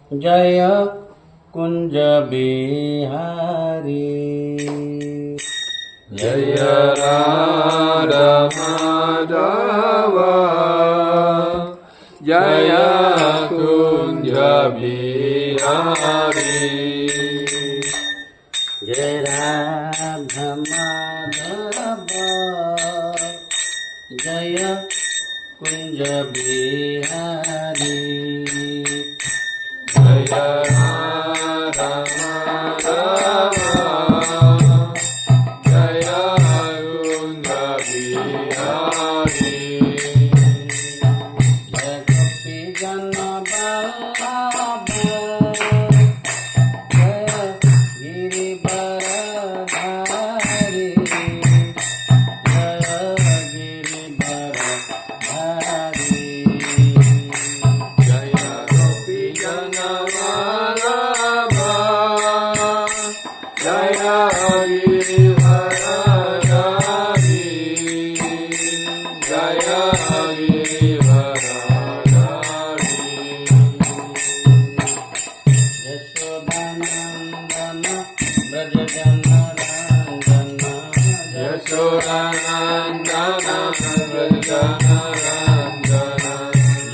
Jaya Kunja Bihari. Jaya Radha Madhava Jaya Kunja Bihari. Jaya Radha Madhava Jaya Kunja Bihari. Jaya Radha Madhava Jaya Kunja Bihari. Jaya Gopi Jana Vallabha Jaya Girivardhari. Jaya Girivardhari. Jaya Gopi Jana Vallabha Jaya Girivardhari. Jaya Girivardhari. Yashodanandana Brajajanarandana Yashodanandana Vrajanarandana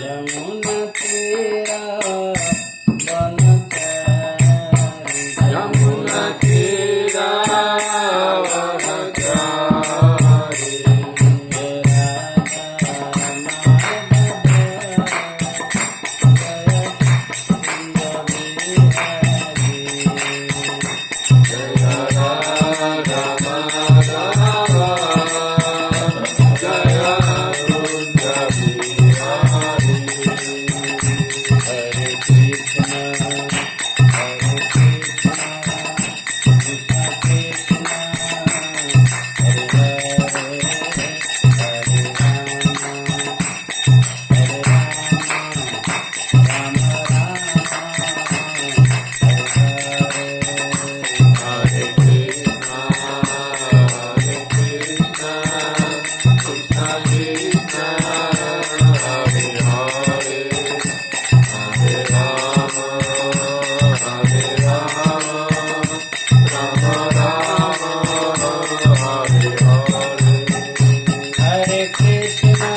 Yamunatira Vanachari. Yamuna Tira Vanachari. Jaya Radha Madhava Jaya Kunja Bihari. Hare Krishna, Hare Krishna, Krishna Krishna, Hare Hare, Hare Rama, Hare Rama, Rama Rama, Hare Hare. Hare Krishna,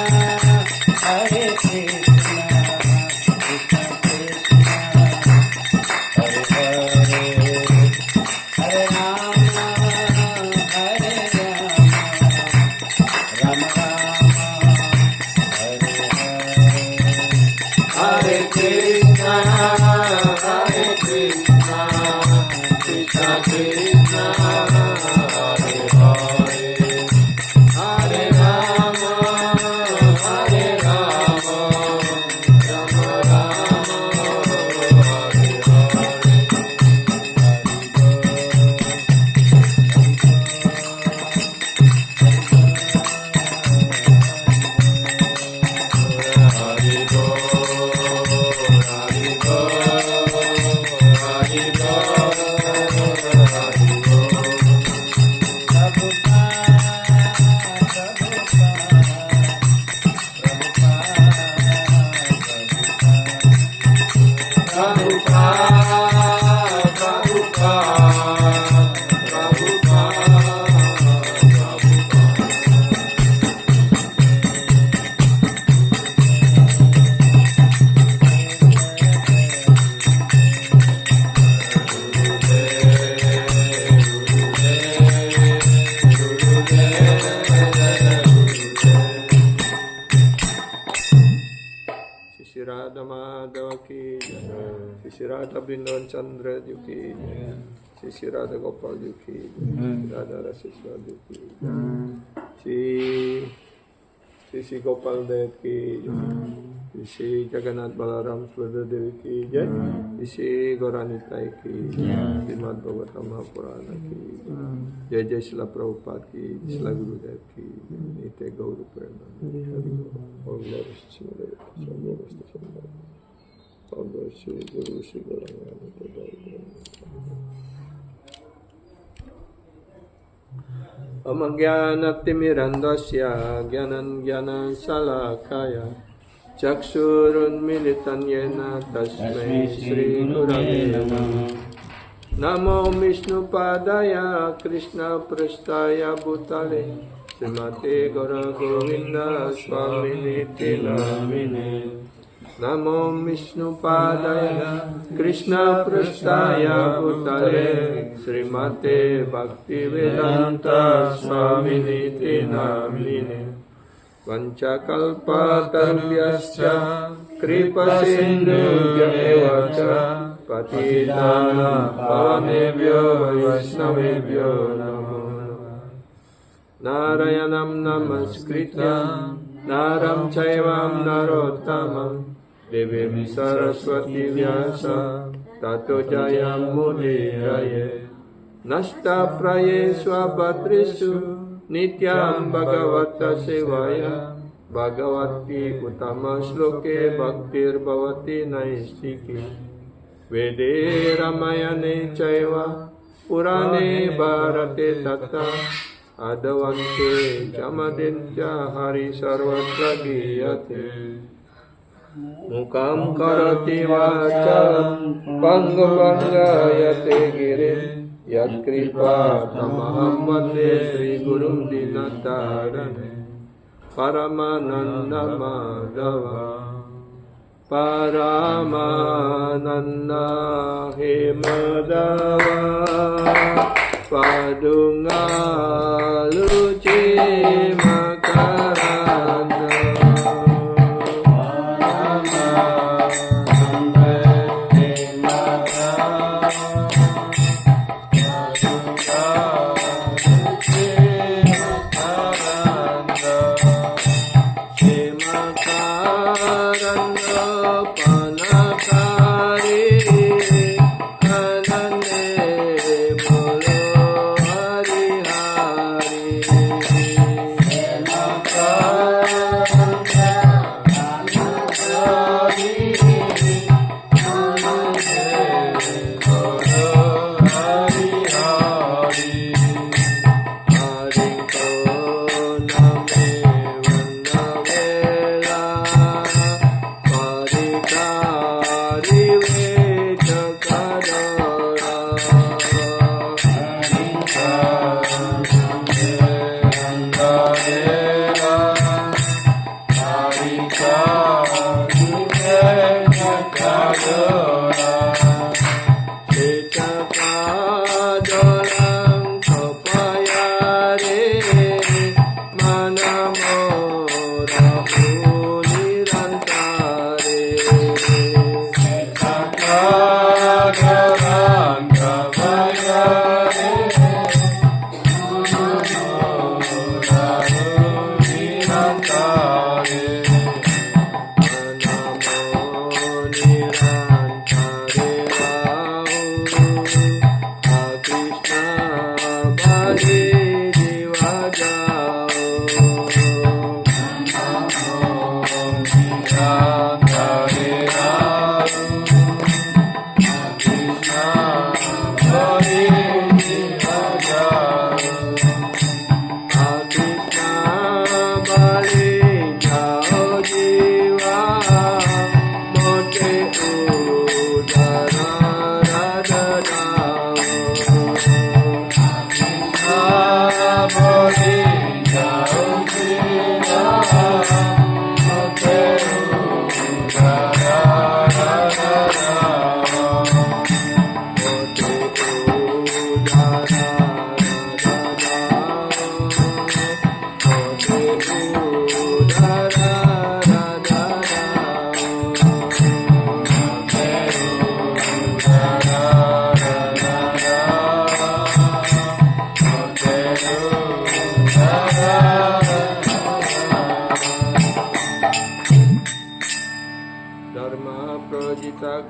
Hare Krishna, Krishna Krishna, Hare Hare, Hare Rama, Hare Rama, Rama Rama, Hare Hare. Hare Krishna, Hare Krishna, Krishna Krishna, Hare Hare, Hare Rama, Hare Rama, Rama Rama, Hare Hare Hare. Krishna, Hare Krishna, Krishna Krishna, Hare Hare, Hare Rama, Hare Rama, Rama Rama, Hare Hare. Hari Bol, Hari Bol, Hari Bol, Hari Bol. Prabhupada, Prabhupada, Prabhupada, Prabhupada. Sisi Radha Madhava ki jai, Sisi Radha Brindavan Chandra ji ki jai, Sisi Radha Gopal ji ki jai, Radha Raseshwar ji ki jai, Sisi Gopal Dev ki jai, Sisi Jagannath Balaram Subhadra Devi ki jai, Sisi Gauranitai ki jai, Srimad Bhagavatam Mahapurana ki jai, Jai Srila Prabhupada ki, Srila Gurudev ki, Nitya Gaura Premanand. All glories to Srimad Bhagavatam, all glories to Srimad Bhagavatam, all glories to Guru Sri Gauranga. Amagyanatimirandasya Gyanan Gyanan Salakaya चक्षुरुन्मिलितं येन तस्मै श्रीगुरवे नमः। नमो विष्णुपादाय कृष्णपृष्ठाय भूतले श्रीमते गौरगोविन्द स्वामिनिति नामिने। नमो विष्णुपादाय कृष्णपृष्ठाय भूतले श्रीमते भक्तिवेदान्त स्वामिनिति नामिने। वंशकल्पतरुभ्यश्च कृपासिन्धुभ्येव च पतितानां पावनेभ्यो वैष्णवेभ्यो नमो नमः। नारायणं नमस्कृत्य नरं चैव नरोत्तमं देवीं सरस्वतीं व्यासं ततो जयमुदीरये। नष्टप्रायेषु अभद्रेषु नित्यं भगवत सेवाया भगवती उत्तमश्लोके भक्तिर्भवति नैष्टिकी। वेदे रामायणे चैव पुराणे भारते तथा आद्यन्ते जमदिन्त्य हरिसर्वत्र गीयते। मुखं करोति वाचालं पङ्गुभङ्गयते गिरिं यत्कृपातमहं वन्दे श्रीगुरुं दीनतारिणे। परमानन्दमाधव परमानन्द हे Madhav padungaluci makaranda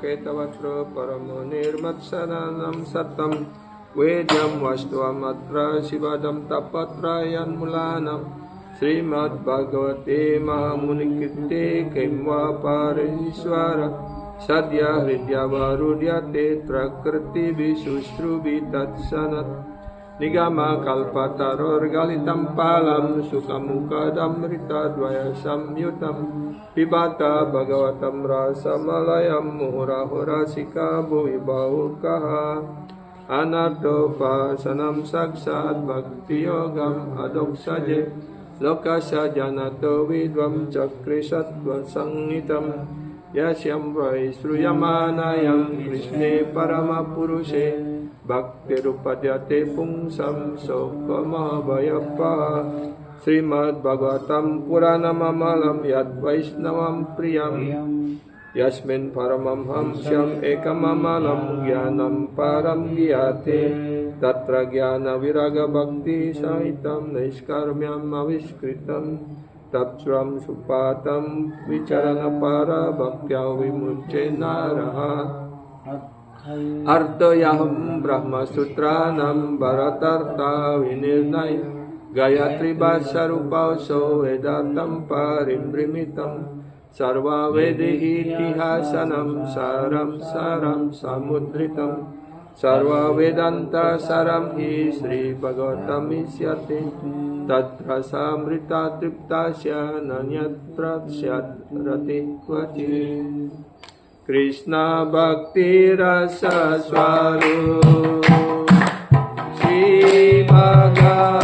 ketavatra paramo nirmatsananam satam vedam vastvamatra shivadam tapatrayan mulanam Srimad Bhagavate Mahamunikite Kemva Pariswara Sadya Hridya Varudyate Trakriti Vishustru Vitatsanat Nigama kalpataror galitam palam sukamuka damrita dvaya samyutam pibata bhagavatam rasa malayam murahura sika bhuvi baukaha anarto pasanam saksat bhakti yogam adoksaje lokasya janato vidvam cakrisatva sangitam yasyam vai sruyamanayam krishne paramapurushe bhakti rupadyate pungsam sokama vayappa Srimad Bhagavatam Puranam Amalam Yad Vaishnavam Priyam Yasmin Paramam Hamsyam Ekam Amalam Gyanam Param Gyate Tatra Gyana Viraga Bhakti Sahitam Naiskarmyam Aviskritam Tapsram Supatam Vicharana Para Bhaktya Vimucce Naraha Artayaham Brahma Sutranam Bharatartha Vinirnai Gayatri Basarupauso Vedatam Parimbrimitam Sarva Vedehi Tihasanam Saram Saram Samudritam Sarva Vedanta Saram Hi Sri Bhagavatam Isyati Tatra Samrita Triptasya Nanyatra Rati Kvati Krishna Bhakti Rasa Swarup Sri Bhagavatam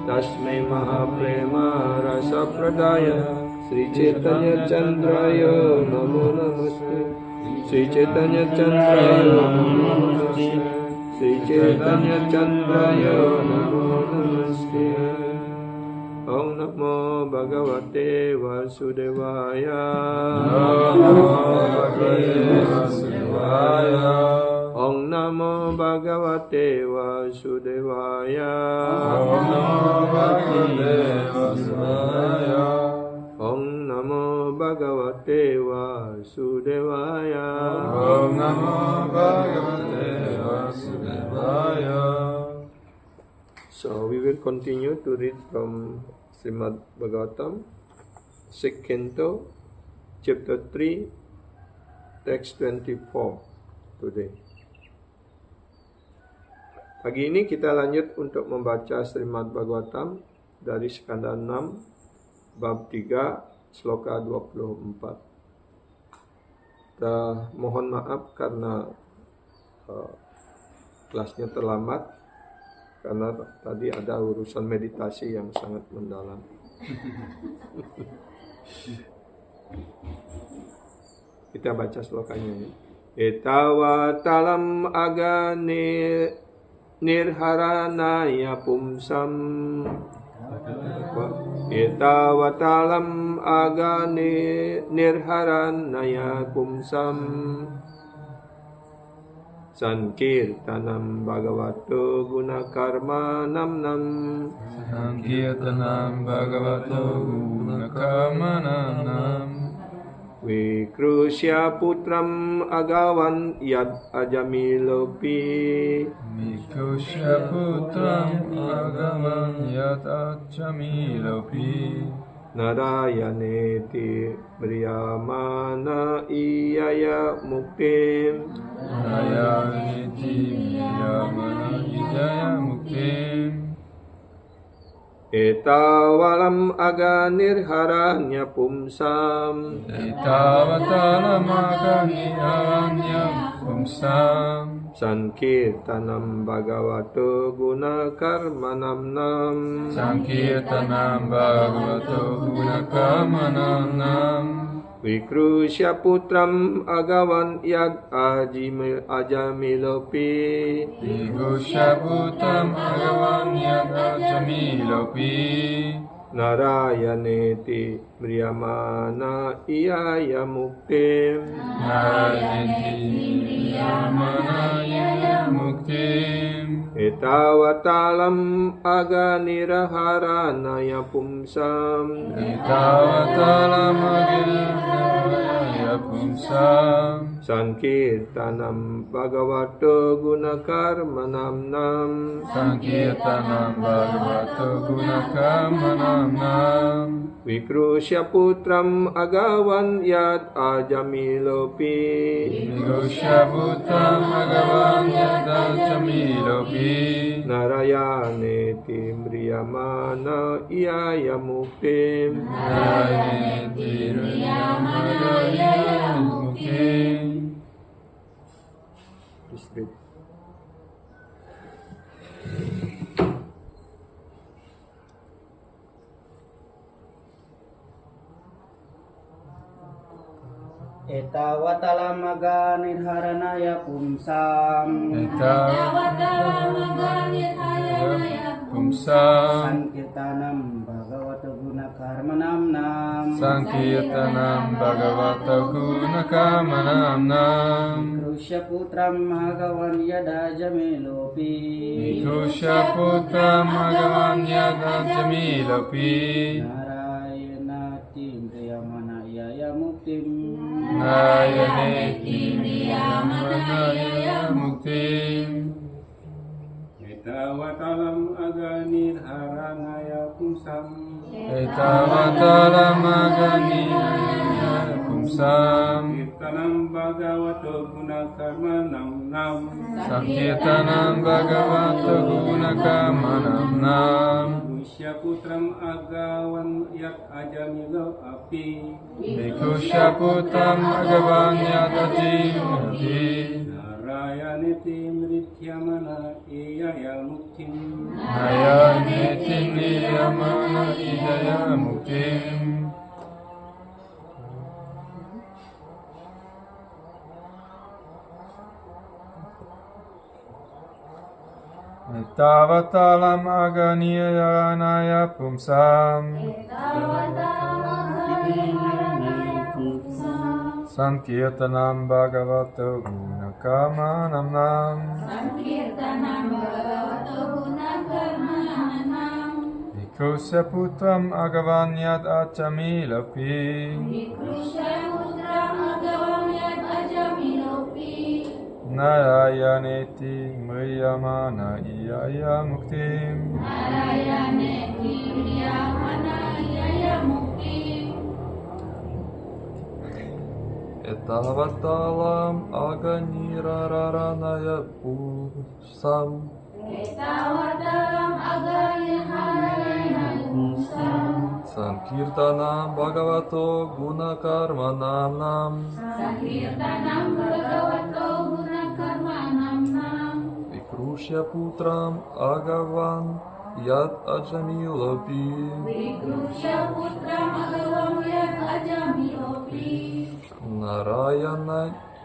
Tasmai Mahaprema Rasa Pradaya Sri Chaitanya Chandraya Namo Namaste Sri Chaitanya Chandraya Namo Namaste Sri Chaitanya Chandraya Namo Namaste Om Namo Bhagavate Vasudevaya Om Namo Bhagavate Vasudevaya Om Namo Bhagavate Vasudevaya Om Namo Bhagavate Vasudevaya Om Namo Bhagavate Vasudevaya Om Namo Bhagavate Vasudevaya. So we will continue to read from Srimad Bhagavatam, 6th Canto, Chapter 3, Text 24 today. Pagi ini kita lanjut untuk membaca Srimad Bhagavatam dari skanda 6, bab 3, sloka 24. Kita mohon maaf karena kelasnya terlambat, karena tadi ada urusan meditasi yang sangat mendalam. Kita baca slokanya. Etawatalam agane nirharanaya pumsam Etawatalam agane nirharanaya pumsam Sankirtanam Bhagavato Gunakarma Namnam Sankirtanam Bhagavato Gunakarma Namnam Vikrusya putram agavan yad ajamilopi Vikrusya putram agavan yad ajamilopi Narayaneti Briyamana iyaya muktim Narayaneti Briyamana iyaya muktim Etawalam aganirharanya pumsam Etawatalam aganirharanya pumsam Sankirtanam Bhagavato Gunakarma Namnam Sankirtanam Bhagavato Gunakarma Namnam Vikrusya putram agavan yad ajamilopi Vikrusya putram agavan yad ajamilopi Narayaneti Briyamana iyaya muktim Narayaneti Briyamana iyaya muktim Etawatalam aganiraharanaya pumsam Etawatalam aganirharanya pumsam Sankirtanam Bhagavato Gunakarma Namnam Sankirtanam Bhagavato Gunakarma Namnam Vikrusya putram agavan yad ajamilopi Vikrusya putram agavan yad ajamilopi Narayaneti Briyamana iyaya muktim Narayaneti Etawatala nirharanaya pumsam Sankirtanam Bhagavato Guna Karmanam Nam Sankirtanam Bhagavato Guna Karmanam Nam Krusya Putram Bhagavan Yada Jamilopi Vikrusya Putram Bhagavan Yada Jamilopi Narayana Timriyamana Yaya Muktim Nayaneti Manaya Muktim Etawatalam aganir haranaya kumsam Etawatalam aganir kumsam Kirtanam bhagavato guna karmanam nam Sankirtanam Bhagavato Guna Karmanam Nam Krusya putram agawan yak ajamilo api Vikrusya Putram Bhagavan Yada Jamilopi Narayaneti mrityamana iyaya muktim Nayaneti Niyamana Idaya Muktim Etavatalam aganiyanaya pumsam Sankirtanam Bhagavato Gunakarmanam Nam Vikrusya Putram Agavan Yad Acamilopi Narayaneti Mriyamana Iyaya Muktim Etavatalam aganiraranaya pusam Sankirtanam Bhagavato Guna Karmanam Nam Vikrusya Putram Agavan Yad Ajamilopi Narayaneti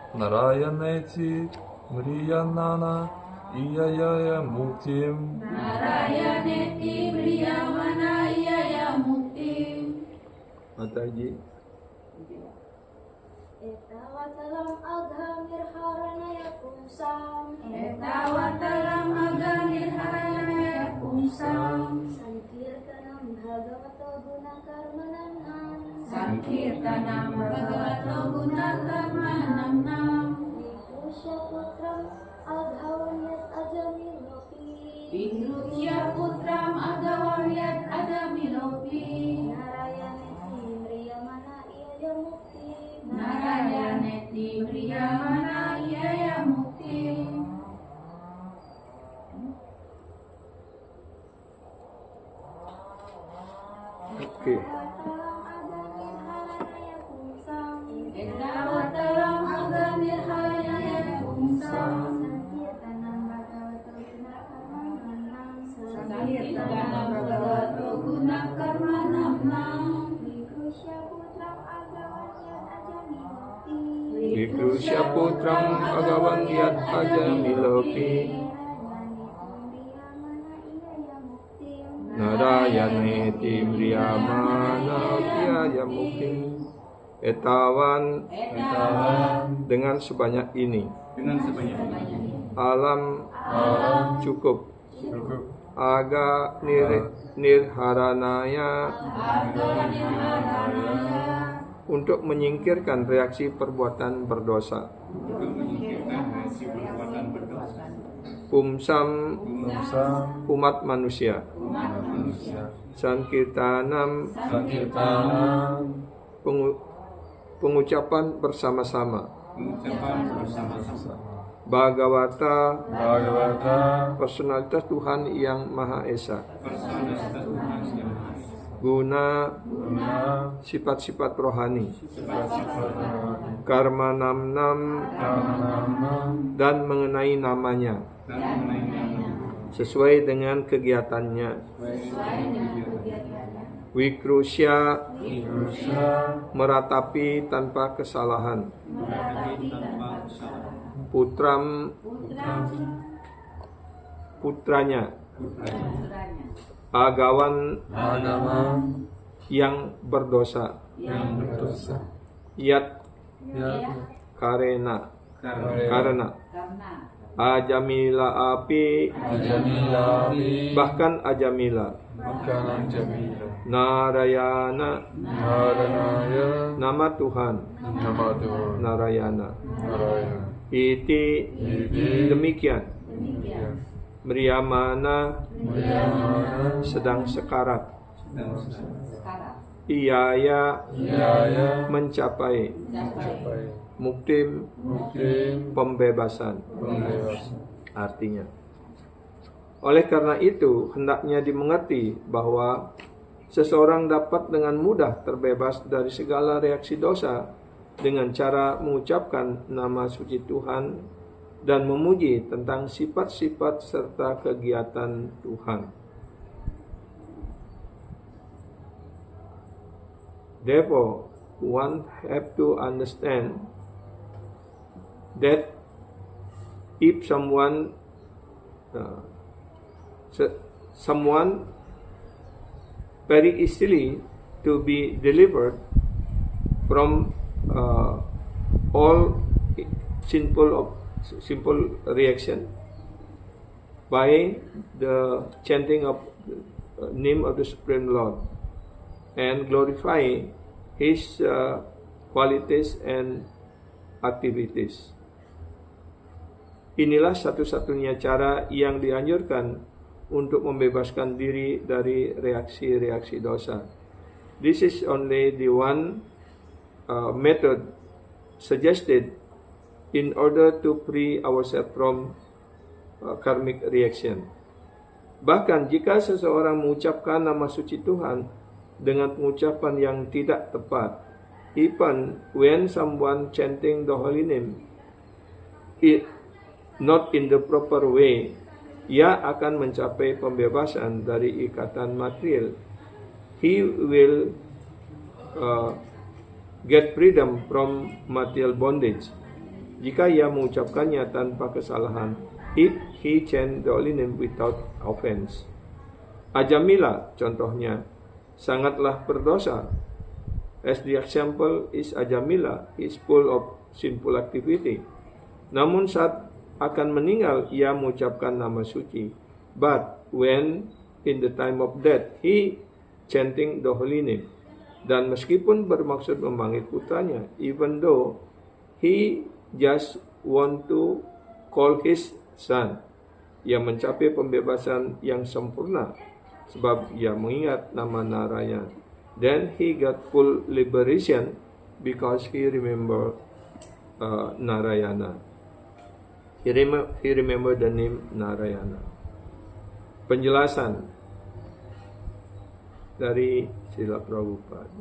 Mriyanana Iyaya Muktim Mataji Etawatalam agamir haranaya pumsam Sankirtanam Bhagavato Guna Karmanam Nam Vikrusya Putram Agawan Yad Ajamilopi Narayaneti Mriyamana Iyaya Muktim Oke. Vikrusya Putram Agawan Yad Ajamilopi Narayaneti Mriyamana Iyaya Muktim Etawan dengan sebanyak ini alam cukup aga nirharanaya untuk menyingkirkan reaksi perbuatan berdosa. Pumsam umat manusia. Sankirtanam pengucapan bersama-sama. Bhagavata personalitas Tuhan yang Maha Esa. Guna sifat-sifat rohani. Karma nam dan mengenai namanya sesuai dengan kegiatannya. Wikrusya, meratapi tanpa kesalahan. Putram, putranya. Agawan, yang berdosa. Yat, karena. Ajamila api, bahkan Ajamila. Narayana, nama Tuhan. Narayana. Iti, demikian. Mriyamana, sedang sekarat. Iyaya, mencapai. Muktim, pembebasan. Artinya, oleh karena itu hendaknya dimengerti bahwa seseorang dapat dengan mudah terbebas dari segala reaksi dosa dengan cara mengucapkan nama suci Tuhan dan memuji tentang sifat-sifat serta kegiatan Tuhan. Therefore, one have to understand that if someone very easily to be delivered from all simple reaction by the chanting of the name of the Supreme Lord and glorify His qualities and activities. Inilah satu-satunya cara yang dianjurkan untuk membebaskan diri dari reaksi-reaksi dosa. This is only the one method suggested in order to free ourselves from karmic reaction. Bahkan jika seseorang mengucapkan nama suci Tuhan dengan pengucapan yang tidak tepat, even when someone chanting the holy name not in the proper way, ia akan mencapai pembebasan dari ikatan material. He will get freedom from material bondage jika ia mengucapkannya tanpa kesalahan, if he chant the holy name without offense. Ajamila contohnya sangatlah berdosa. As the example is Ajamila is full of sinful activity. Namun saat akan meninggal ia mengucapkan nama suci. But when in the time of death he chanting the holy name. Dan meskipun bermaksud memanggil putranya, even though he just want to call his son, ia mencapai pembebasan yang sempurna sebab ia mengingat nama Narayana. Then he got full liberation because he remember Narayana. He remember the name Narayana. Penjelasan dari Srila Prabhupada.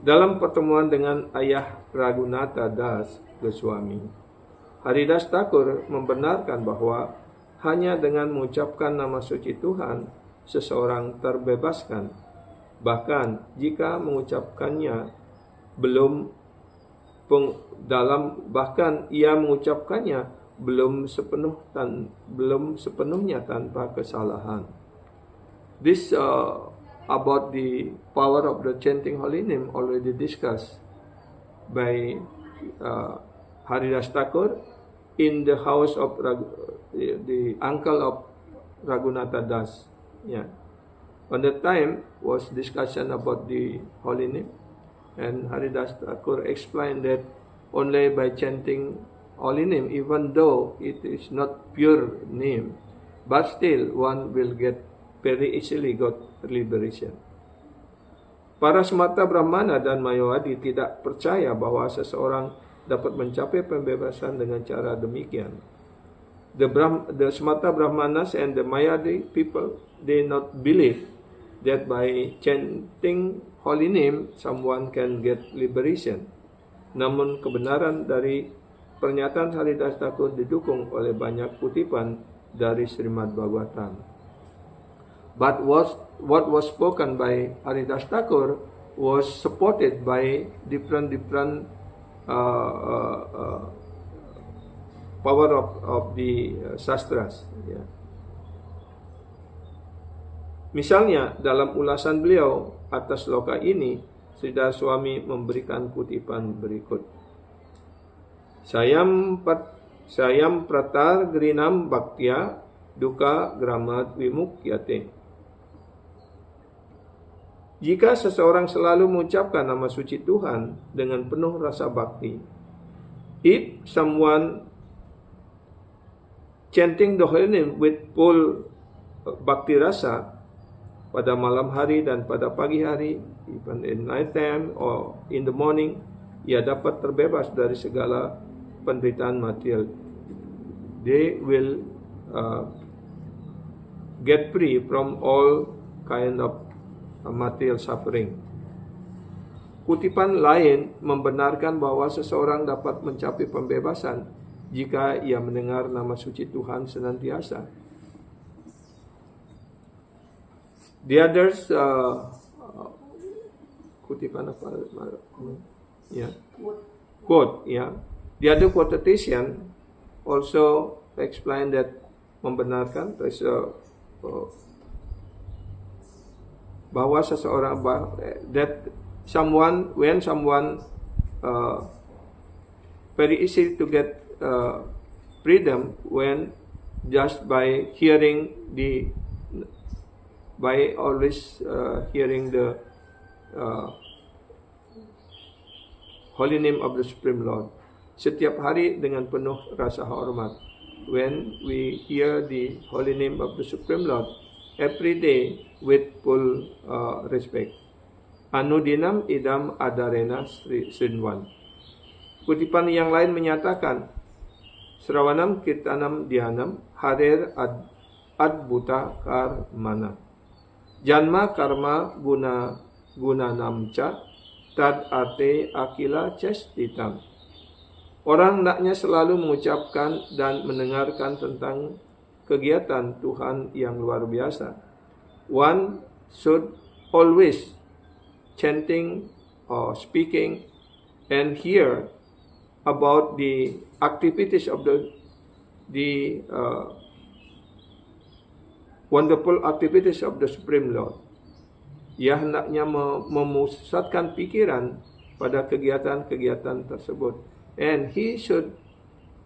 Dalam pertemuan dengan ayah Raghunatha Das Goswami, Haridas Thakur membenarkan bahwa hanya dengan mengucapkan nama suci Tuhan seseorang terbebaskan. Bahkan jika mengucapkannya bahkan ia mengucapkannya belum sepenuhnya tanpa kesalahan. This about the power of the chanting holy name already discussed by Haridas Thakur in the house of the uncle of Raghunatha Das. Yeah. On that time was discussion about the holy name, and Haridas Thakur explained that only by chanting holy name, even though it is not pure name, but still one will get very easily got liberation. Para semata Brahmana dan Mayawadi tidak percaya bahwa seseorang dapat mencapai pembebasan dengan cara demikian. The semata Brahmanas and the Mayawadi people, they not believe that by chanting holy name someone can get liberation. Namun kebenaran dari pernyataan Haridas Thakur didukung oleh banyak kutipan dari Srimad Bhagavatam. But what was spoken by Haridas Thakur was supported by different power of the sastras. Ya. Misalnya dalam ulasan beliau atas loka ini, Sridhar Swami memberikan kutipan berikut. Sayam pratar grinam bhaktya duka gramat vimukyate. Jika seseorang selalu mengucapkan nama suci Tuhan dengan penuh rasa bakti, if someone chanting the holy name with full bhakti rasa pada malam hari dan pada pagi hari, even in night time or in the morning, ia dapat terbebas dari segala penderitaan material. They will get free from all kind of material suffering. Kutipan lain membenarkan bahwa seseorang dapat mencapai pembebasan jika ia mendengar nama suci Tuhan senantiasa. The others kutipan apa? Ya. Quote, ya. The other quotation also explain that membenarkan bahwa seseorang that when someone very easy to get freedom when just by always hearing the holy name of the Supreme Lord. Setiap hari dengan penuh rasa hormat. When we hear the holy name of the Supreme Lord, every day with full respect. Anudinam idam adarena srinwan. Kutipan yang lain menyatakan, Sravanam kirtanam dhyanam harer adbuta karmana. Janma karma guna namca tad arte akila chestitam. Orang hendaknya selalu mengucapkan dan mendengarkan tentang kegiatan Tuhan yang luar biasa. One should always chanting or speaking and hear about the activities of the wonderful activities of the Supreme Lord. Ia hendaknya memusatkan pikiran pada kegiatan-kegiatan tersebut. And he should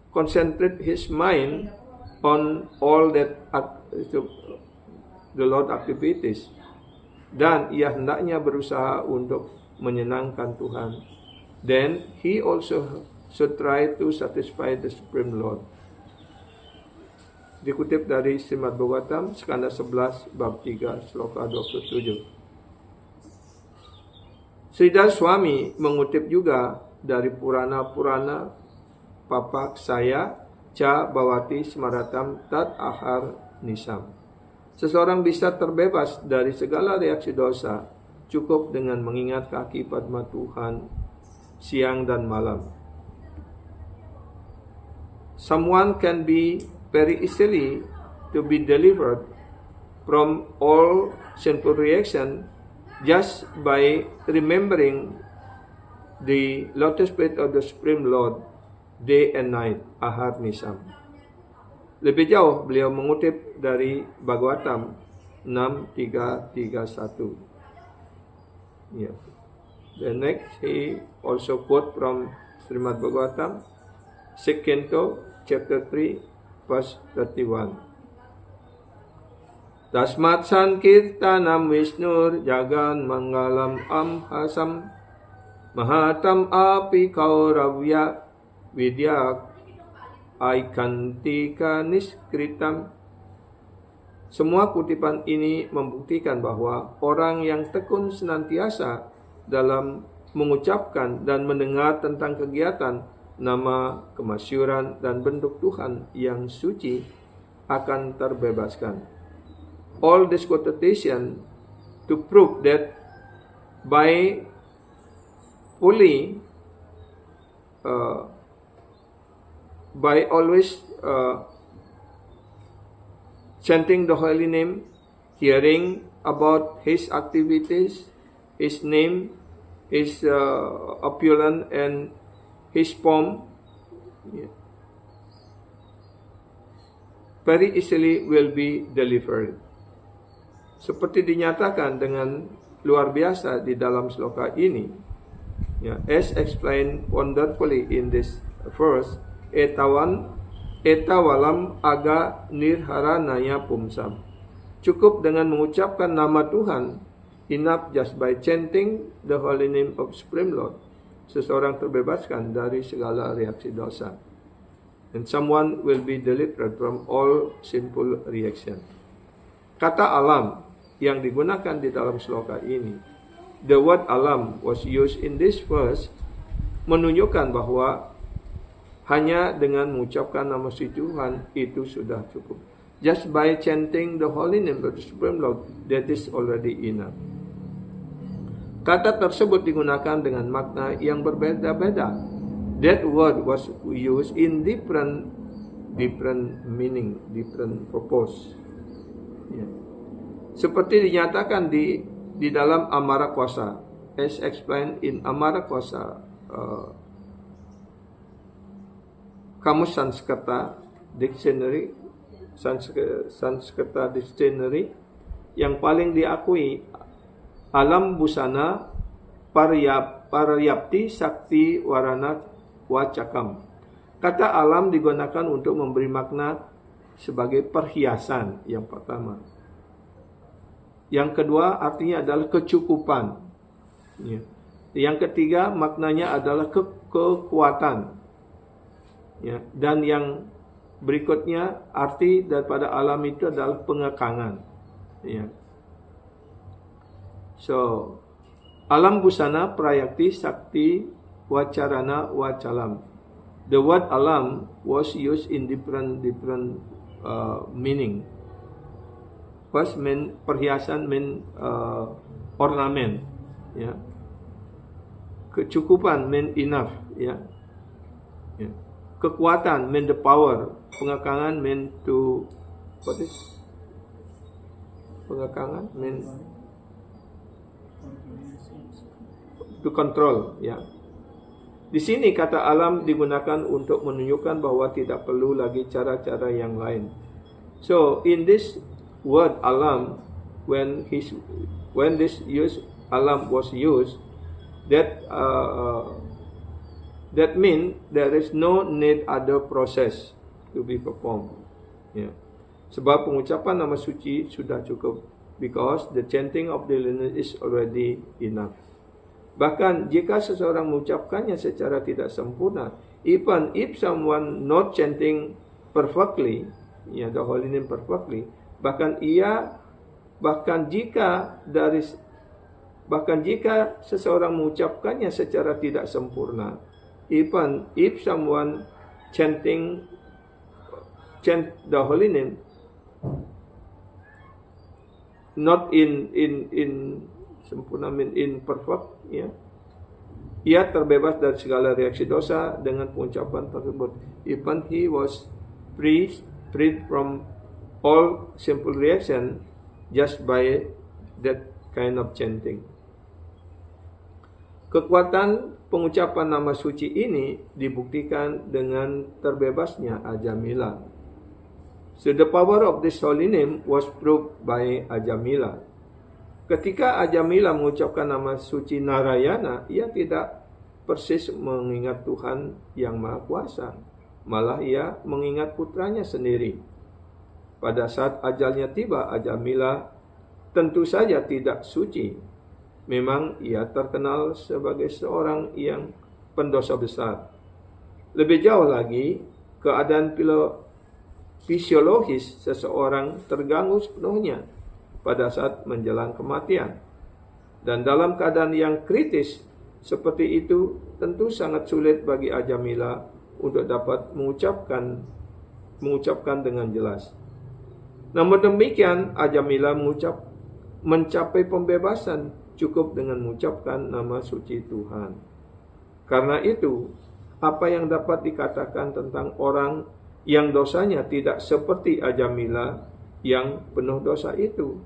concentrate his mind on all that the Lord activities. Dan ia hendaknya berusaha untuk menyenangkan Tuhan. Then he also should try to satisfy the Supreme Lord. Dikutip dari Srimad Bhagavatam, skanda 11, bab 3, sloka 27. Sridhar Swami mengutip juga dari Purana-Purana Papak Saya Ca Bhavati Smaratam Tat Ahar Nisam. Seseorang bisa terbebas dari segala reaksi dosa cukup dengan mengingat kaki Padma Tuhan siang dan malam. Someone can be very easily to be delivered from all sinful reaction just by remembering the lotus feet of the Supreme Lord day and night, ahar nisam. Lebih jauh beliau mengutip dari Bhagavatam 6.3.31. Yeah. The next he also quote from Srimad Bhagavatam, Canto, chapter 3, verse 31. Tasmat sankirtanam Vishnur jagan mangalam amhasam mahatam api kauravya vidyak aikantika niskritam. Semua kutipan ini membuktikan bahwa orang yang tekun senantiasa dalam mengucapkan dan mendengar tentang kegiatan, nama, kemasyuran, dan bentuk Tuhan yang suci akan terbebaskan. All this quotation to prove that by fully always chanting the holy name, hearing about his activities, his name, his opulence, and his pomp, very easily will be delivered. Seperti dinyatakan dengan luar biasa di dalam sloka ini, as explained wonderfully in this verse, etawalam aga nirharanaya pumsam. Cukup dengan mengucapkan nama Tuhan, enough just by chanting the holy name of Supreme Lord, seseorang terbebaskan dari segala reaksi dosa. And someone will be delivered from all sinful reaction. Kata alam yang digunakan di dalam sloka ini, the word alam was used in this verse, menunjukkan bahwa hanya dengan mengucapkan nama suci Tuhan itu sudah cukup. Just by chanting the holy name of the Supreme Lord, that is already enough. Kata tersebut digunakan dengan makna yang berbeda-beda. That word was used in different meaning, different purpose. Seperti dinyatakan di dalam Amara Kosa, as explained in Amara Kosa, Kamus Sanskerta Dictionary, Sanskerta Dictionary, yang paling diakui, alam busana paryapti sakti warana wacakam. Kata alam digunakan untuk memberi makna sebagai perhiasan yang pertama. Yang kedua artinya adalah kecukupan. Yang ketiga maknanya adalah kekuatan. Dan yang berikutnya arti daripada alam itu adalah pengekangan. So, alam busana prayakti sakti wacarana wacalam. The word alam was used in different meaning. First mean perhiasan, mean ornament. Kecukupan mean enough. Kekuatan mean the power. Pengekangan mean to, what is pengekangan mean to control. Di sini kata alam digunakan untuk menunjukkan bahwa tidak perlu lagi cara-cara yang lain. So in this word alam, when this alam was used, that means there is no need other process to be performed. Sebab pengucapan nama suci sudah cukup, because the chanting of the lineage is already enough. Bahkan jika seseorang mengucapkannya secara tidak sempurna, even if someone not chanting perfectly, the holy name perfectly, bahkan jika seseorang mengucapkannya secara tidak sempurna, even if someone chant the holy name not in sempurna, in perfect, ia terbebas dari segala reaksi dosa dengan pengucapan tersebut. Even he was freed from all simple reaction just by that kind of chanting. Kekuatan pengucapan nama suci ini dibuktikan dengan terbebasnya Ajamila. So the power of this holy name was proved by Ajamila. Ketika Ajamila mengucapkan nama suci Narayana, ia tidak persis mengingat Tuhan yang Maha Kuasa. Malah ia mengingat putranya sendiri. Pada saat ajalnya tiba, Ajamila tentu saja tidak suci. Memang ia terkenal sebagai seorang yang pendosa besar. Lebih jauh lagi, keadaan fisiologis seseorang terganggu sepenuhnya pada saat menjelang kematian. Dan dalam keadaan yang kritis seperti itu, tentu sangat sulit bagi Ajamila untuk dapat mengucapkan dengan jelas. Namun demikian, Ajamila mencapai pembebasan cukup dengan mengucapkan nama suci Tuhan. Karena itu, apa yang dapat dikatakan tentang orang yang dosanya tidak seperti Ajamila yang penuh dosa itu?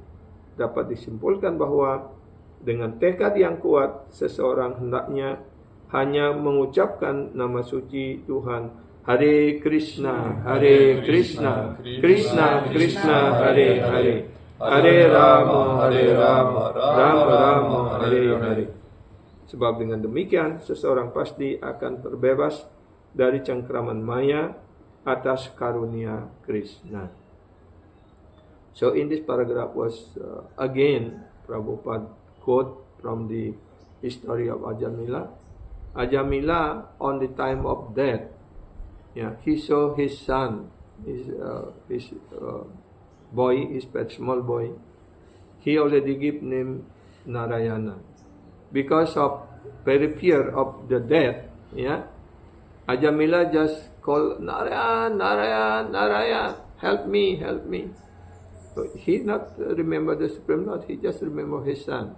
dapat disimpulkan bahwa dengan tekad yang kuat, seseorang hendaknya hanya mengucapkan nama suci Tuhan. Hare Krishna, Hare Krishna, Krishna Krishna, Hare Hare, Hare Rama, Rama Rama, Hare Hare. Sebab dengan demikian, seseorang pasti akan terbebas dari cengkraman maya atas karunia Krishna. So in this paragraph was again Prabhupada quote from the history of Ajamila. Ajamila on the time of death, he saw his son, his boy, his pet small boy. He already gave name Narayana. Because of very fear of the death, Ajamila just called Narayan, Narayan, Narayan, help me, help me. So he not remember the Supreme Lord, he just remember his son.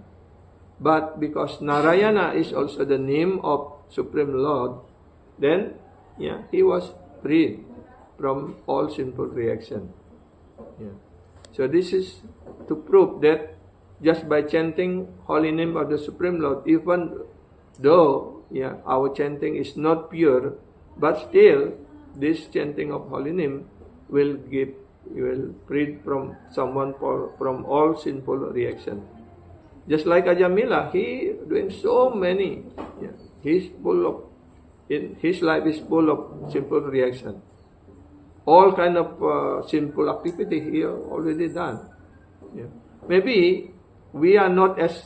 But because Narayana is also the name of Supreme Lord, then he was freed from all sinful reaction. So this is to prove that just by chanting holy name of the Supreme Lord, even though our chanting is not pure, but still this chanting of holy name will free from someone from all sinful reaction. Just like Ajamila, he doing so many. He's full of, his life is full of sinful reaction. All kind of sinful activity he already done. Maybe we are not as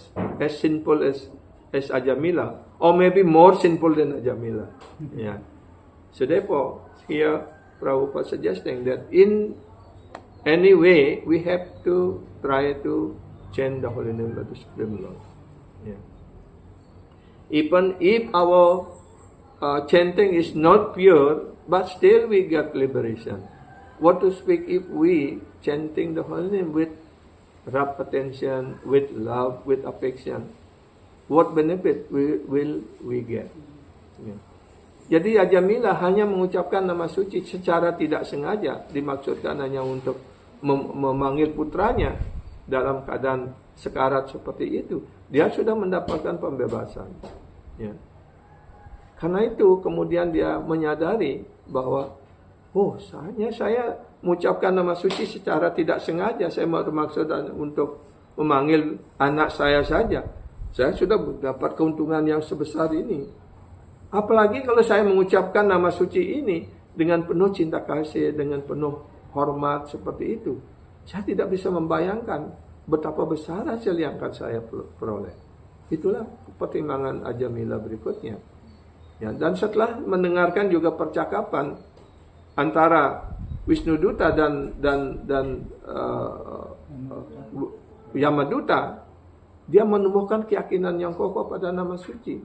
sinful as Ajamila, or maybe more sinful than Ajamila. So therefore, here Prabhupada suggesting that in any way we have to try to chant the holy name of the Supreme Lord. Even if our chanting is not pure, but still we get liberation. What to speak if we chanting the holy name with rapt attention, with love, with affection? What benefit will we get? Jadi Ajamila hanya mengucapkan nama suci secara tidak sengaja, dimaksudkan hanya untuk memanggil putranya dalam keadaan sekarat seperti itu. Dia sudah mendapatkan pembebasan. Karena itu kemudian dia menyadari bahwa hanya saya mengucapkan nama suci secara tidak sengaja, saya bermaksud untuk memanggil anak saya saja, saya sudah mendapat keuntungan yang sebesar ini. Apalagi kalau saya mengucapkan nama suci ini dengan penuh cinta kasih, dengan penuh hormat seperti itu, saya tidak bisa membayangkan betapa besar hasil yang akan saya peroleh. Itulah pertimbangan Ajamila berikutnya. Dan setelah mendengarkan juga percakapan antara Wisnuduta dan Yamaduta, dia menumbuhkan keyakinan yang kokoh pada nama suci.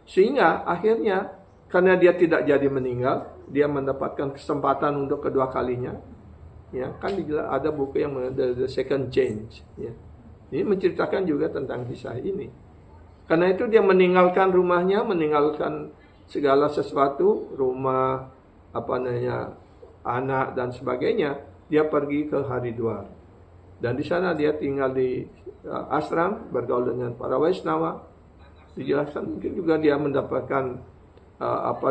Sehingga akhirnya karena dia tidak jadi meninggal, dia mendapatkan kesempatan untuk kedua kalinya. Kan ada buku yang The Second Change. Ini menceritakan juga tentang kisah ini. Karena itu dia meninggalkan rumahnya, meninggalkan segala sesuatu, rumah, anak dan sebagainya. Dia pergi ke Haridwar. Dan di sana dia tinggal di ashram, bergaul dengan para Vaishnava. Dijelaskan mungkin juga dia mendapatkan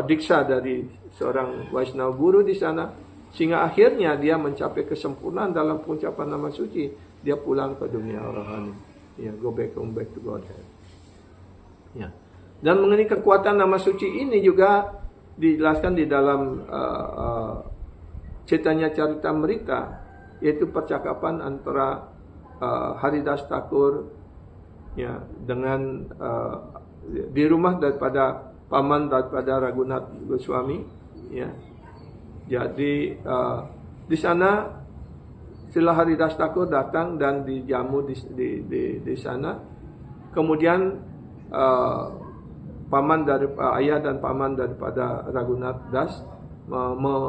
diksa dari seorang Vaishnava guru di sana. Sehingga akhirnya dia mencapai kesempurnaan dalam pengucapan nama suci. Dia pulang ke dunia rohani. Go back to Godhead. Dan mengenai kekuatan nama suci ini juga dijelaskan di dalam Chaitanya Charitamrita, yaitu percakapan antara Haridas Thakur dengan di rumah daripada paman daripada Raghunath Goswami. Jadi di sana Srila Haridas Thakur datang dan dijamu di sana. Kemudian paman dari ayah dan paman daripada Raghunath Das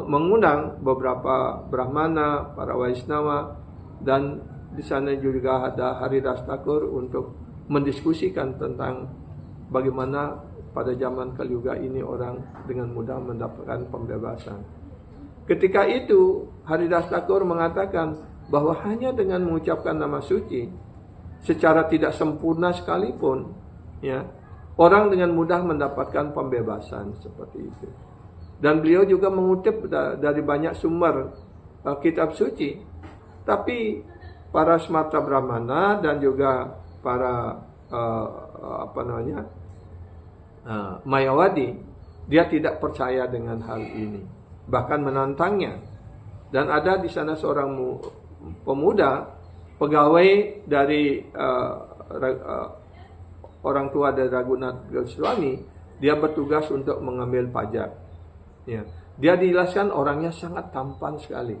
mengundang beberapa Brahmana, para Vaishnava, dan di sana juga ada Haridas Thakur untuk mendiskusikan tentang bagaimana pada zaman Kali Yuga ini orang dengan mudah mendapatkan pembebasan. Ketika itu Haridas Thakur mengatakan bahwa hanya dengan mengucapkan nama suci secara tidak sempurna sekalipun, ya, orang dengan mudah mendapatkan pembebasan seperti itu. Dan beliau juga mengutip dari banyak sumber kitab suci. Tapi para Smata Brahmana dan juga para Mayawadi, dia tidak percaya dengan hal ini, bahkan menantangnya. Dan ada di sana seorang pemuda, pegawai dari orang tua dari Raghunath Goswami, dia bertugas untuk mengambil pajak. Ya, dia dijelaskan orangnya sangat tampan sekali.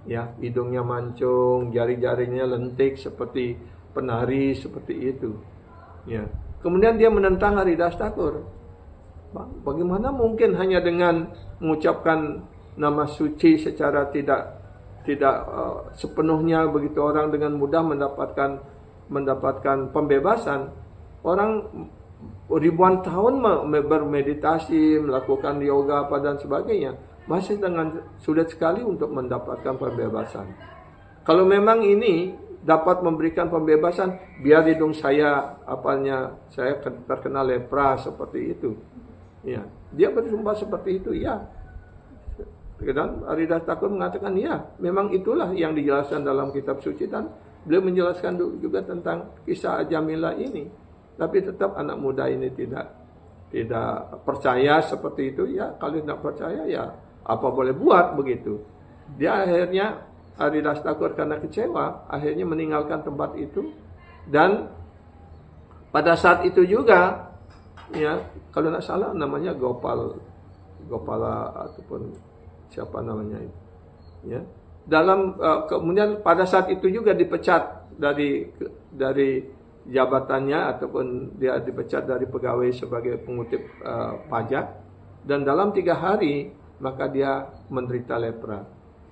Ya, hidungnya mancung, jari-jarinya lentik seperti penari seperti itu. Ya. Kemudian dia menentang Haridas Thakur. Bagaimana mungkin hanya dengan mengucapkan nama suci secara tidak sepenuhnya begitu orang dengan mudah mendapatkan pembebasan. Orang ribuan tahun bermeditasi, melakukan yoga apa dan sebagainya, masih dengan sulit sekali untuk mendapatkan pembebasan. Kalau memang ini dapat memberikan pembebasan, biar hidung saya saya terkena lepra seperti itu. Ya, dia bersumpah seperti itu, ya. Dan Haridas Thakur mengatakan, ya, memang itulah yang dijelaskan dalam kitab suci, dan beliau menjelaskan juga tentang kisah Ajamila ini. Tapi tetap anak muda ini tidak percaya seperti itu. Ya, kalau tidak percaya, ya apa boleh buat begitu. Dia akhirnya, Haridas Thakur karena kecewa, akhirnya meninggalkan tempat itu. Dan pada saat itu juga, ya, kalau tidak salah namanya Gopala ataupun siapa namanya itu, ya. Kemudian pada saat itu juga dipecat dari jabatannya, ataupun dia dipecat dari pegawai sebagai pengutip pajak. Dan dalam 3 hari maka dia menderita lepra.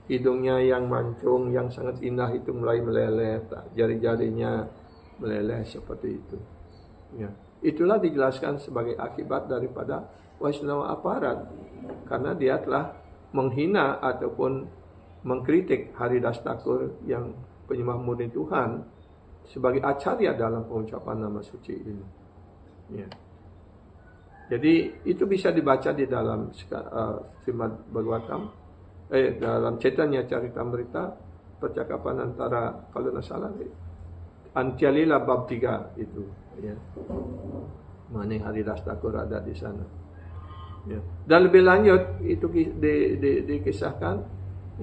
Hidungnya yang mancung, yang sangat indah itu mulai meleleh, jari-jarinya meleleh seperti itu. Ya. Itulah dijelaskan sebagai akibat daripada Vaishnava aparat, karena dia telah menghina ataupun mengkritik Haridas Thakur yang penyembah murni Tuhan sebagai acarya dalam pengucapan nama suci ini. Ya. Jadi itu bisa dibaca di dalam Srimad Bhagavatam, dalam Chaitanya Charitamrita, percakapan antara, kalau tidak salah, Antyalila bab 3 itu, ya. Mana Haridas Thakur ada di sana. Ya. Dan lebih lanjut itu dikisahkan,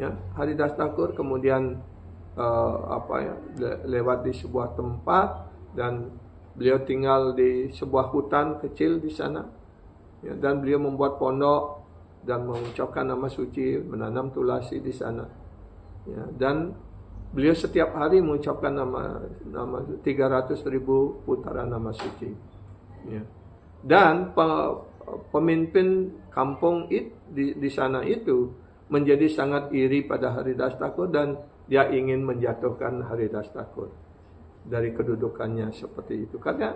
ya, Haridas Thakur kemudian lewat di sebuah tempat, dan beliau tinggal di sebuah hutan kecil di sana, ya, dan beliau membuat pondok dan mengucapkan nama suci, menanam tulasi di sana, ya, dan beliau setiap hari mengucapkan nama 300.000 putaran nama suci, ya. Dan pemimpin kampung di sana itu menjadi sangat iri pada Haridas Thakur, dan dia ingin menjatuhkan Haridas Thakur dari kedudukannya seperti itu. Karena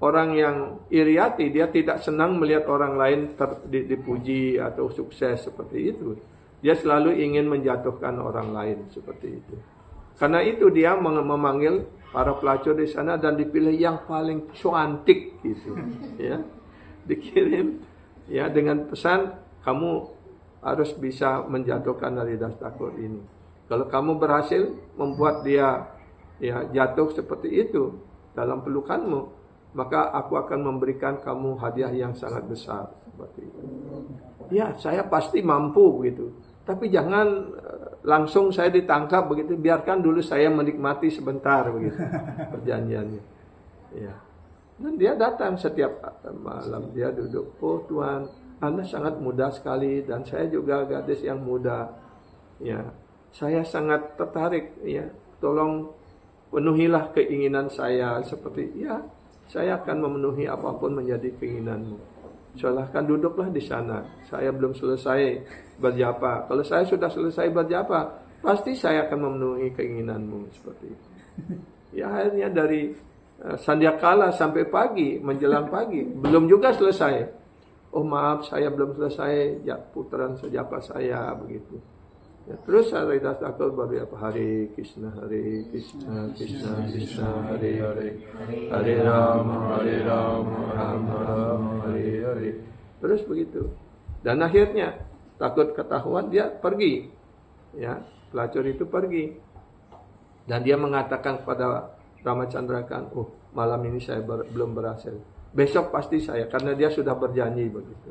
orang yang iri hati, dia tidak senang melihat orang lain dipuji atau sukses seperti itu. Dia selalu ingin menjatuhkan orang lain seperti itu. Karena itu dia memanggil para pelacur di sana dan dipilih yang paling cantik gitu, ya. Dikirim, ya, dengan pesan, kamu harus bisa menjatuhkan Haridas Thakur ini. Kalau kamu berhasil membuat dia, ya, jatuh seperti itu dalam pelukanmu, maka aku akan memberikan kamu hadiah yang sangat besar seperti itu. Ya, saya pasti mampu begitu. Tapi jangan langsung saya ditangkap begitu. Biarkan dulu saya menikmati sebentar begitu perjanjiannya. Ya. Dan dia datang setiap malam, dia duduk. Oh Tuhan, Anda sangat muda sekali, dan saya juga gadis yang muda. Ya. Saya sangat tertarik, ya. Tolong penuhilah keinginan saya seperti, ya, saya akan memenuhi apapun menjadi keinginanmu. Silahkan duduklah di sana. Saya belum selesai berjapa. Kalau saya sudah selesai berjapa, pasti saya akan memenuhi keinginanmu seperti itu. Ya, akhirnya dari sandiakala sampai pagi, menjelang pagi, belum juga selesai. Oh maaf, saya belum selesai putaran sejapa saya begitu. Ya, terus Haridas Thakur baru apa? Hare Krishna, Krishna Krishna, Hare Hare, Hare Rama, Rama Rama, Hare Hare. Terus begitu. Dan akhirnya takut ketahuan dia pergi. Ya, pelacur itu pergi. Dan dia mengatakan kepada Ramacandra, "Oh, malam ini saya belum berhasil. Besok pasti saya," karena dia sudah berjanji begitu.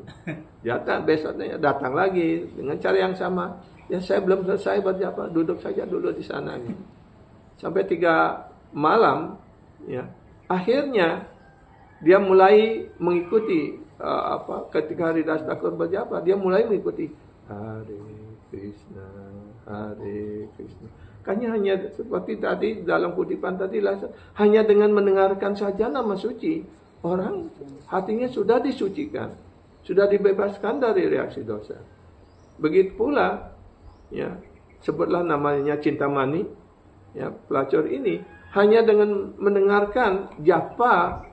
Jatah besoknya datang lagi dengan cara yang sama. "Ya, saya belum selesai berjapa, duduk saja dulu di sana." Gitu. Sampai 3 malam, ya. Akhirnya dia mulai mengikuti ketika Haridas Thakur berjapa, dia mulai mengikuti Hare Krishna, Hare Krishna. Hanya seperti tadi dalam kutipan tadi, hanya dengan mendengarkan saja nama suci, orang hatinya sudah disucikan, sudah dibebaskan dari reaksi dosa. Begitu pula, ya, sebutlah namanya Cintamani, ya, pelacur ini hanya dengan mendengarkan japa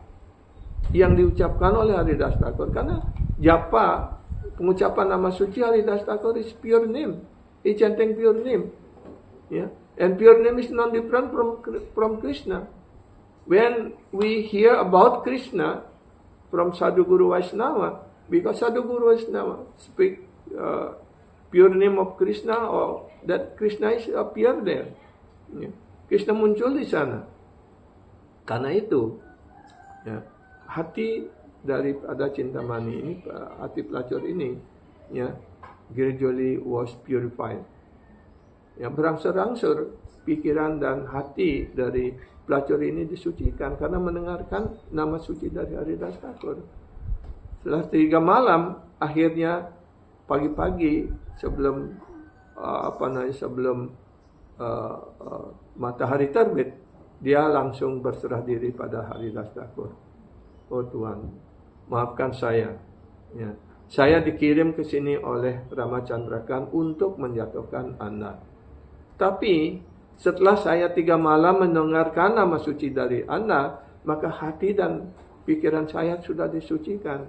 yang diucapkan oleh Haridas Thakur, karena japa, pengucapan nama suci Haridas Thakur is pure name, is chanting pure name, ya, and pure name is non different from Krishna. When we hear about Krishna from Sadhguru Vaishnava, because Sadhguru Vaishnava speak pure name of Krishna, or that Krishna is appear there. Ya. Krishna muncul di sana. Karena itu, ya, hati daripada Cintamani ini, hati pelacur ini, ya, gradually was purified. Ya, berangsur-angsur pikiran dan hati dari pelacur ini disucikan karena mendengarkan nama suci dari Haridas Thakur. Setelah 3 malam, akhirnya pagi-pagi sebelum matahari terbit, dia langsung berserah diri pada Haridas Thakur. "Oh Tuhan, maafkan saya. Ya, saya dikirim ke sini oleh Ramacandra untuk menjatuhkan Anda. Tapi setelah saya 3 malam mendengarkan nama suci dari Anda, maka hati dan pikiran saya sudah disucikan.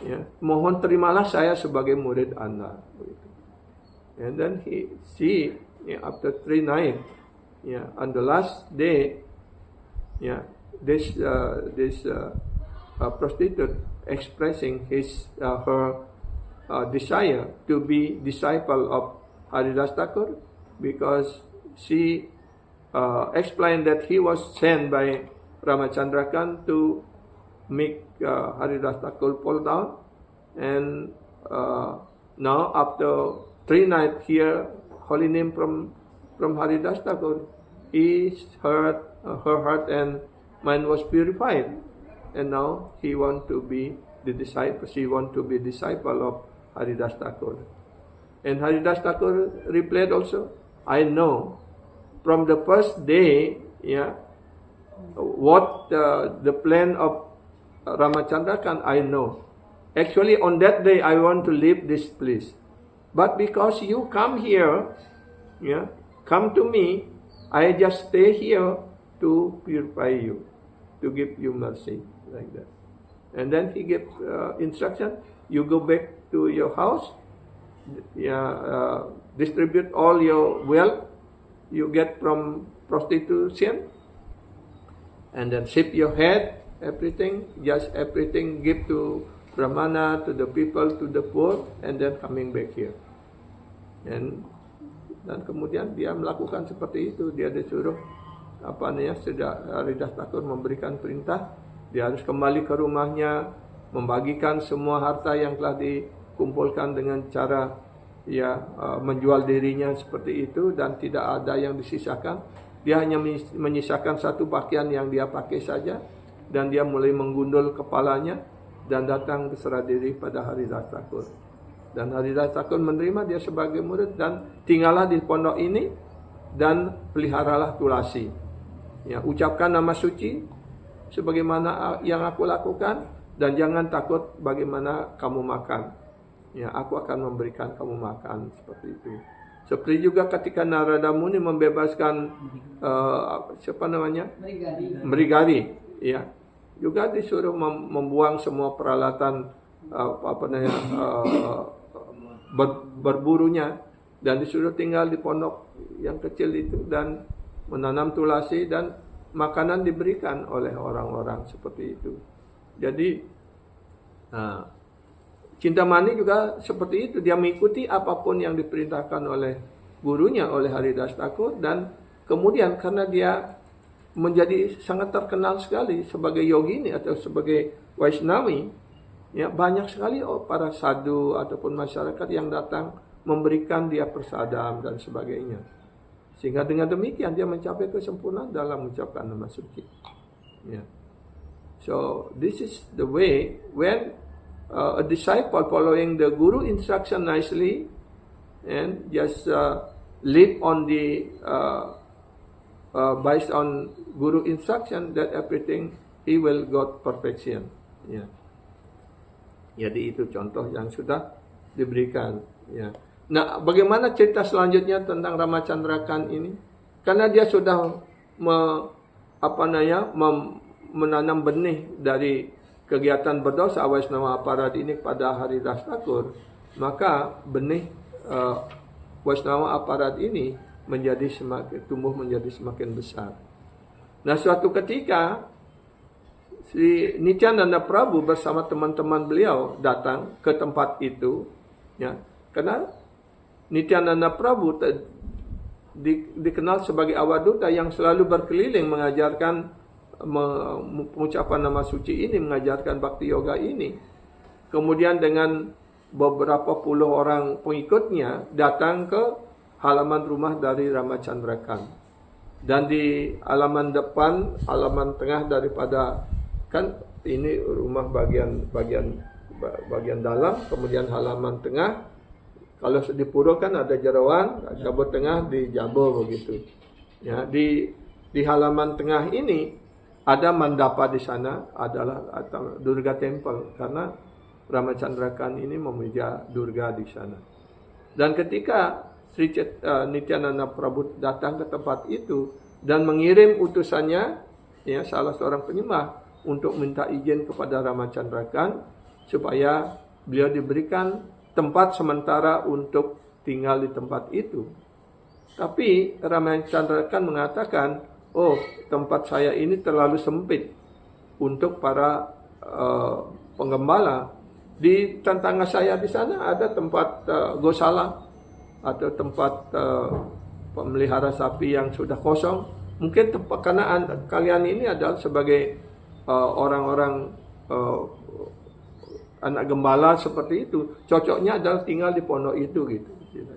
Ya, mohon terimalah saya sebagai murid Anda." And then after 3 nights, on the last day, this prostitute expressing her desire to be disciple of Haridas Thakur, because she explained that he was sent by Ramacandra to make Haridas Thakur fall down, and now after 3 nights here, holy name from Haridas Thakur, her heart and mind was purified, and now she want to be disciple of Haridas Thakur. And Haridas Thakur replied also, "I know from the first day, what the plan of Ramacandra I know. Actually, on that day, I want to leave this place. But because you come here, come to me, I just stay here to purify you, to give you mercy," like that. And then he gave instruction, "You go back to your house, distribute all your wealth you get from prostitution, and then shave your head, everything give to Brahmana, to the people, to the poor, and then coming back here." Dan kemudian dia melakukan seperti itu. Dia disuruh sudah Haridas Thakur memberikan perintah, dia harus kembali ke rumahnya, membagikan semua harta yang telah dikumpulkan dengan cara menjual dirinya seperti itu, dan tidak ada yang disisakan. Dia hanya menyisakan 1 pakaian yang dia pakai saja, dan dia mulai menggundul kepalanya dan datang berserah diri pada Haridas Thakur. Dan Haridas Thakur menerima dia sebagai murid, dan tinggallah di pondok ini dan peliharalah tulasi. Ucapkan nama suci sebagaimana yang aku lakukan, dan jangan takut bagaimana kamu makan. Aku akan memberikan kamu makan, seperti itu. Seperti juga ketika Narada Muni membebaskan Mrigari, juga disuruh membuang semua peralatan berburunya, dan disuruh tinggal di pondok yang kecil itu dan menanam tulasi, dan makanan diberikan oleh orang-orang seperti itu. Jadi Cintamani juga seperti itu, dia mengikuti apapun yang diperintahkan oleh gurunya, oleh Haridas Thakur, dan kemudian karena dia menjadi sangat terkenal sekali sebagai yogini atau sebagai Vaisnavi, ya, banyak sekali para sadhu ataupun masyarakat yang datang memberikan dia prasadam dan sebagainya. Sehingga dengan demikian dia mencapai kesempurnaan dalam mengucapkan nama suci. Ya. So this is the way when a disciple following the guru instruction nicely and just live on the based on guru instruction, that everything he will got perfection. Ya. Jadi itu contoh yang sudah diberikan. Ya. Nah, bagaimana cerita selanjutnya tentang Ramachandrakan ini? Karena dia sudah menanam benih dari kegiatan berdosa Vaishnava Aparad ini pada Haridas Thakur, maka benih Vaishnava Aparad ini tumbuh menjadi semakin besar. Nah, suatu ketika si Nityananda Prabhu bersama teman-teman beliau datang ke tempat itu, ya, karena Nityananda Prabhu dikenal sebagai Avaduta yang selalu berkeliling mengajarkan mengucapkan nama suci ini, mengajarkan bhakti yoga ini. Kemudian dengan beberapa puluh orang pengikutnya datang ke halaman rumah dari Ramachandrakan. Dan di halaman depan, halaman tengah daripada, kan ini rumah bagian dalam, kemudian halaman tengah. Kalau di pura kan ada jerawan, kabut tengah di jabo begitu. Ya, di halaman tengah ini ada mandapa, di sana adalah Durga Temple, karena Ramachandrakan ini memuja Durga di sana. Dan ketika Sri Nityananda Prabhu datang ke tempat itu dan mengirim utusannya, ya, salah seorang penyembah, untuk minta izin kepada Ramachandrakan supaya beliau diberikan tempat sementara untuk tinggal di tempat itu. Tapi Ramachandrakan mengatakan, oh, tempat saya ini terlalu sempit untuk para penggembala. Di tetangga saya di sana ada tempat gosala atau tempat pemelihara sapi yang sudah kosong. Mungkin karena kalian ini adalah sebagai orang-orang anak gembala seperti itu, cocoknya adalah tinggal di pondok itu gitu.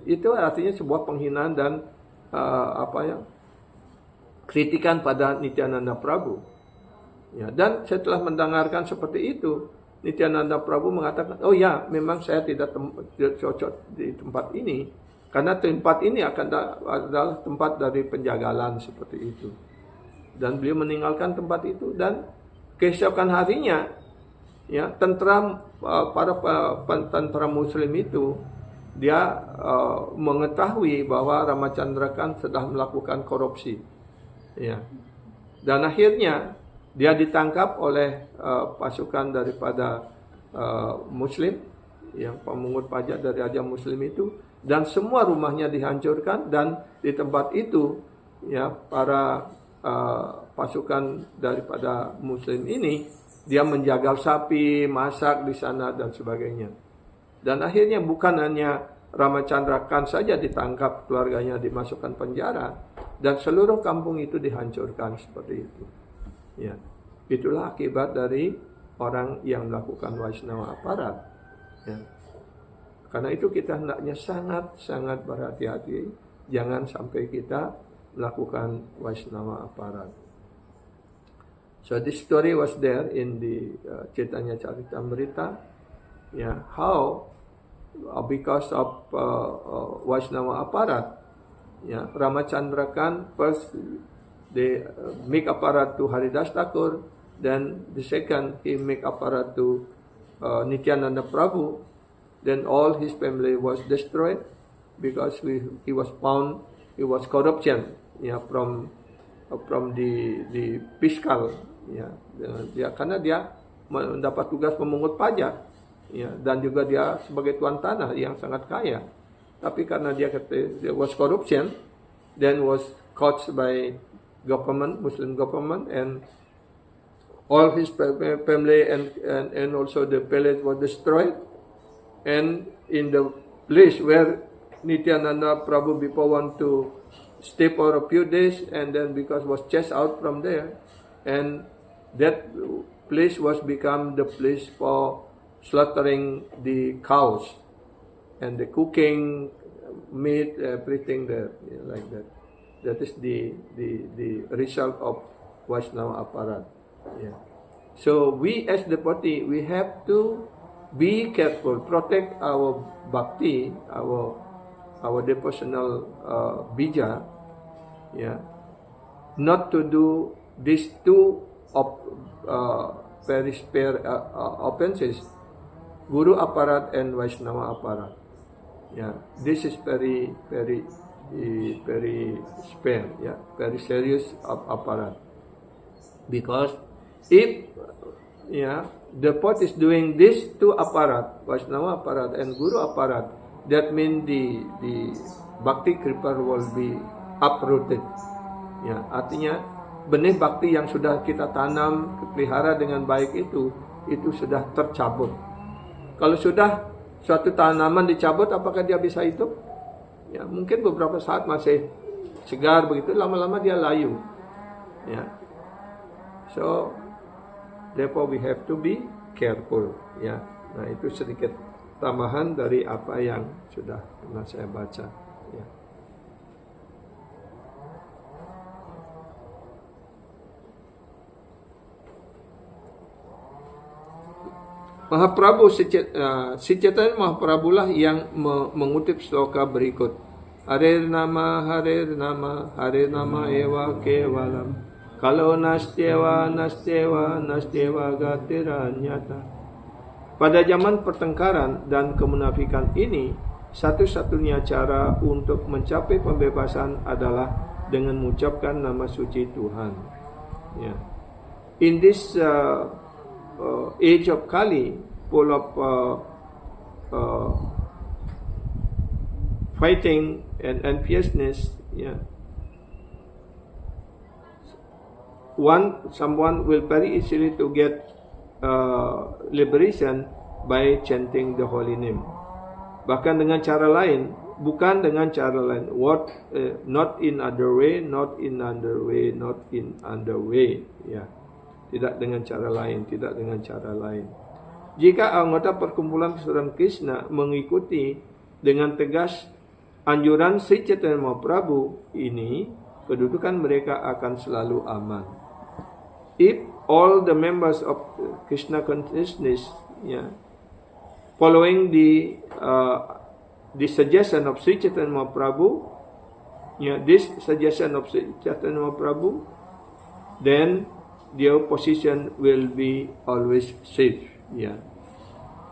Itu artinya sebuah penghinaan dan kritikan pada Nityananda Prabhu. Ya, dan setelah mendengarkan seperti itu, Nityananda Prabhu mengatakan, oh ya, memang saya tidak cocok di tempat ini, karena tempat ini adalah tempat dari penjagalan seperti itu. Dan beliau meninggalkan tempat itu, dan keesokan harinya, ya, para tentara Muslim itu, dia mengetahui bahwa Ramachandrakan sedang melakukan korupsi, ya, dan akhirnya dia ditangkap oleh pasukan daripada Muslim, yang pemungut pajak dari Raja Muslim itu, dan semua rumahnya dihancurkan. Dan di tempat itu, ya, para pasukan daripada Muslim ini, dia menjagal sapi, masak di sana dan sebagainya. Dan akhirnya bukan hanya Ramachandrakan saja ditangkap, keluarganya dimasukkan penjara, dan seluruh kampung itu dihancurkan seperti itu. Ya, itulah akibat dari orang yang melakukan Vaishnava Aparad. Ya. Karena itu kita hendaknya sangat berhati-hati, jangan sampai kita melakukan Vaishnava Aparad. So this story was there in the Chaitanya Charitamrita. Yeah, how because of Vaishnava Aparad, yeah, Ramachandrakan first they make aparad to Haridas Thakur, then the second he make aparad to Nityananda Prabhu, then all his family was destroyed because he was found he was corruption, yeah, from the fiscal, ya, dia karena dia mendapat tugas memungut pajak, ya, dan juga dia sebagai tuan tanah yang sangat kaya, tapi karena dia was corruption, then was caught by government, Muslim government, and all his family and also the palace was destroyed. And in the place where Nityananda Prabhu before want to stay for a few days, and then because was chased out from there, and that place was become the place for slaughtering the cows and the cooking meat, everything there, like that. That is the result of Vaishnava apparat. Yeah. So we as devotee, we have to be careful, protect our bhakti, our devotional bija, yeah, not to do these two very spare offenses, Guru apparat and Vaishnava apparat. Yeah, this is very spare, yeah, very serious apparat. Because if the pot is doing this to apparat, Vaishnava apparat and Guru apparat, that means the bhakti kripa will be uprooted. Ya, artinya benih bakti yang sudah kita tanam, pelihara dengan baik itu sudah tercabut. Kalau sudah suatu tanaman dicabut, apakah dia bisa hidup? Ya, mungkin beberapa saat masih segar begitu, lama-lama dia layu. Ya. So therefore we have to be careful, ya. Nah, itu sedikit tambahan dari apa yang sudah pernah saya baca, ya. Mahaprabhu si Chaitanya Mahaprabhu lah yang mengutip sloka berikut. Harir nama ewa kevalam. Kalau nastewa gatiranyata. Pada zaman pertengkaran dan kemunafikan ini, satu-satunya cara untuk mencapai pembebasan adalah dengan mengucapkan nama suci Tuhan. Ya. In this age of Kali, full of fighting and enviousness, yeah, someone will very easily to get liberation by chanting the holy name. Bahkan dengan cara lain, bukan dengan cara lain. Not in other way, not in other way, not in other way. Ya, tidak dengan cara lain, tidak dengan cara lain. Jika anggota perkumpulan keseluruhan Krishna mengikuti dengan tegas anjuran Sri Chaitanya Mahaprabhu ini, kedudukan mereka akan selalu aman. If all the members of Krishna consciousness, yeah, following the suggestion of Sri Chaitanya Mahaprabhu, yeah, this suggestion of Sri Chaitanya Mahaprabhu, then their position will be always safe. Yeah.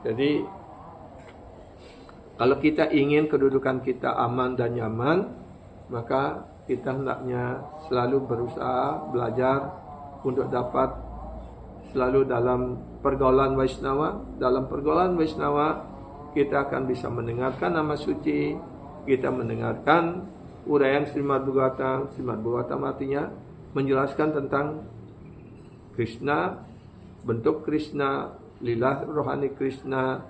Jadi kalau kita ingin kedudukan kita aman dan nyaman, maka kita hendaknya selalu berusaha belajar untuk dapat selalu dalam pergaulan Vaishnava. Dalam pergaulan Vaishnava kita akan bisa mendengarkan nama suci, kita mendengarkan uraian Srimad Bhagavatam. Srimad Bhagavatam artinya menjelaskan tentang Krishna, bentuk Krishna, lila rohani Krishna,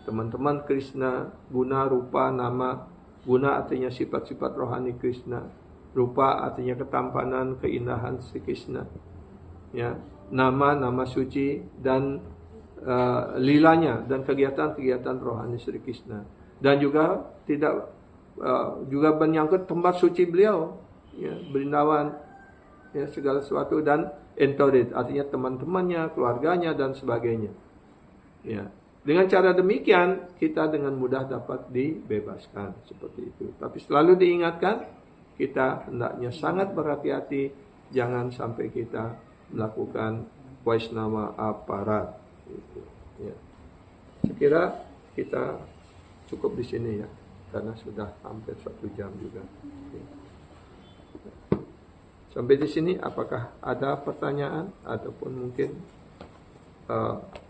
teman-teman Krishna, guna, rupa, nama. Guna artinya sifat-sifat rohani Krishna, rupa artinya ketampanan, keindahan Sri Krishna, ya, nama suci, dan lilanya dan kegiatan-kegiatan rohani Sri Krishna. Dan juga juga menyangkut tempat suci beliau, ya, Brindavan, ya, segala sesuatu, dan entourage artinya teman-temannya, keluarganya, dan sebagainya. Ya. Dengan cara demikian kita dengan mudah dapat dibebaskan seperti itu. Tapi selalu diingatkan, kita hendaknya sangat berhati-hati jangan sampai kita melakukan Vaishnava apparat. Ya. Saya kira kita cukup di sini, ya, karena sudah hampir 1 jam juga. Ya. Sampai di sini, apakah ada pertanyaan ataupun mungkin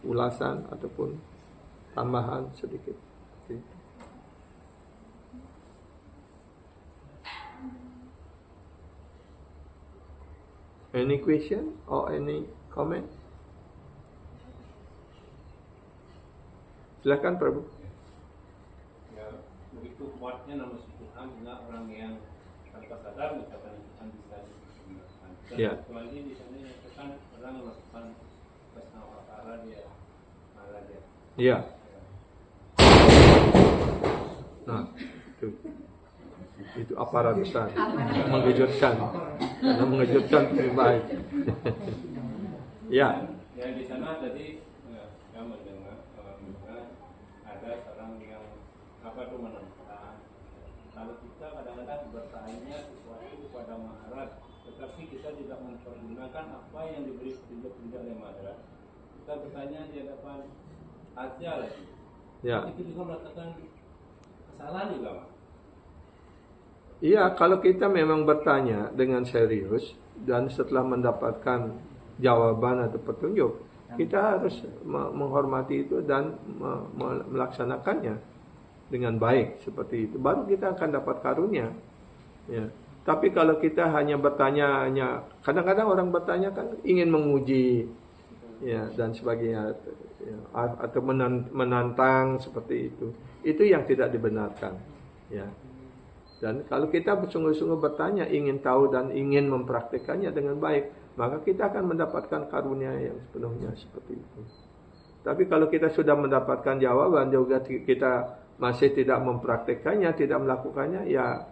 ulasan ataupun tambahan sedikit? Any question or any comment? Silakan Prabu. Ya, begitu kuatnya nama Tuhan sehingga orang yang tanpa sadar mengucapkan Tuhan bisa digunakan. Dan Ya. satu lagi di sana yang tekan orang melakukan pesawat dia malah dia. Iya. Nah, itu aparat besar, mengejutkan, karena mengejutkan lebih baik. Ya, Ya di sana tadi saya mendengar ada seorang yang menentang. Kalau kita kadang-kadang bertanya sesuatu kepada Maharaj, tetapi kita tidak mempergunakan apa yang diberi petunjuk oleh Maharaj. Kita bertanya di hadapan Aja lagi. ya. Itu juga melakukan kesalahan juga, Mas. Iya, kalau kita memang bertanya dengan serius dan setelah mendapatkan jawaban atau petunjuk, kita harus menghormati itu dan melaksanakannya dengan baik seperti itu. Baru kita akan dapat karunia. Ya. Tapi kalau kita hanya bertanya, kadang-kadang orang bertanya kan ingin menguji, ya, dan sebagainya, ya, atau menantang seperti itu yang tidak dibenarkan. Ya. Dan kalau kita bersungguh-sungguh bertanya, ingin tahu dan ingin mempraktikannya dengan baik, maka kita akan mendapatkan karunia yang sepenuhnya seperti itu. Tapi kalau kita sudah mendapatkan jawaban juga kita masih tidak mempraktikannya, tidak melakukannya, ya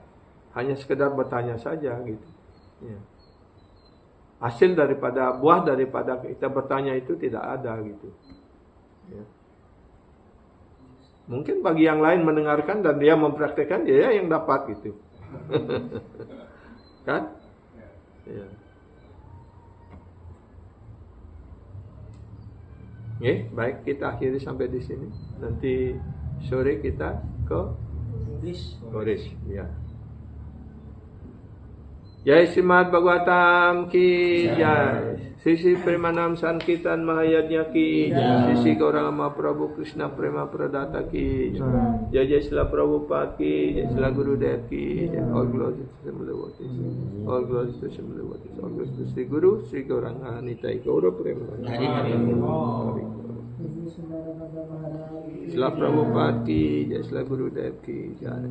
hanya sekedar bertanya saja gitu. Ya. Hasil daripada buah daripada kita bertanya itu tidak ada gitu. Ya. Mungkin bagi yang lain mendengarkan dan dia mempraktikkan, dia yang dapat gitu. Kan? Ya. Oke, baik, kita akhiri sampai di sini. Nanti sore kita ke Goris, ya. Jai Srimad Bhagavatam ki jai. Sisi Premanam Sankirtan Mahayatnya ki jai. Sisi Gauranga Prabhu Krishna Prema Pradata ki jai. Jai Jai Srila Prabhupada ki jai. Srila Gurudev ki jai. All glories to Sri Devotees. All glories to Sri Devotees. All glories to Sri Guru Sri Gauranga Nitai Gaura Prema. Srila Prabhupada ki jai. Srila Gurudev ki jai.